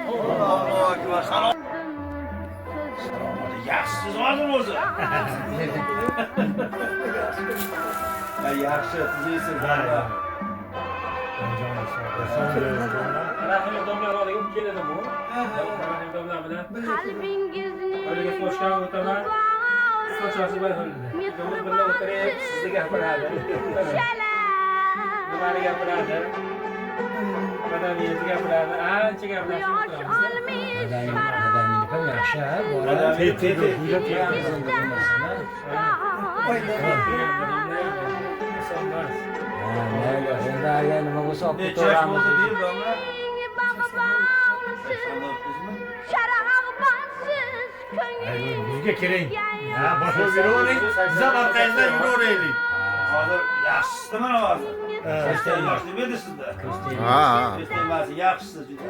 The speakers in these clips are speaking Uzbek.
Allahu akbar. Salom. Yaxshisiz hozir o'zi. Yaxshi, tuzaysiz. Rahim domlar olib keladi bu. Rahim domlar bilan. Qalbingizni O'ylaga qo'shgan o'taman. Sochasi bilan o'ldi. Domlar bilan o'tirib sizga gapiradi. Nimani gapiradi? Madaniyatga gapiradi. Ancha gaplashib Bizga keling. Boshqa birovning bizdan orqangizdan yuraveraylik. Hozir yaxshisi mana hozir. Yosh demadi sizda. Yaxshisi juda.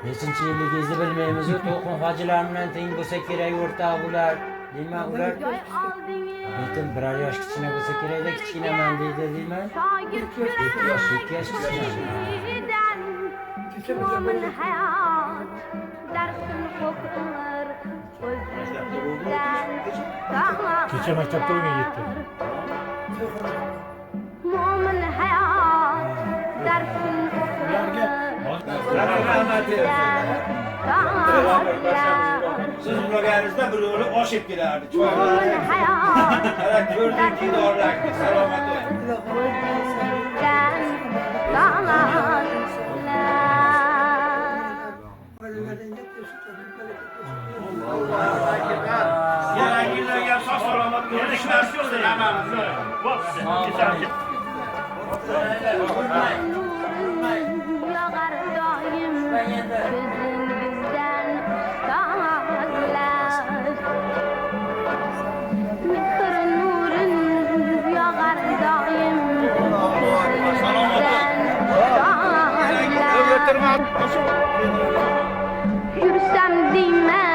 Nechinchi yilligingizni bilmaymiz-ku, to'qin hojilar bilan teng bo'lsa kerak o'rtoq ular. Nima ular? Yetim biror yosh kichkina bo'lsa kerak-da, kichkinaman deydi, deyman. 2 yosh kichkina. Mo'min hayot darsin o'qir o'zingizdan Kecha maktabda o'yin yetdi. mo'min hayot darsin o'qir Siz ularganizda bir yo'li oshib kelardi. mo'min hayot Ana ko'rdingki dorlarni salomat bo'ling. o'zingizdan Yangilarga sog' salomat ko'rishlar yo'qsa hammamiz. yog'ar doim ko'zingizdan tog'lar mehr nurin yog'ar doim ko'zingizdan tog'lar yursam deyman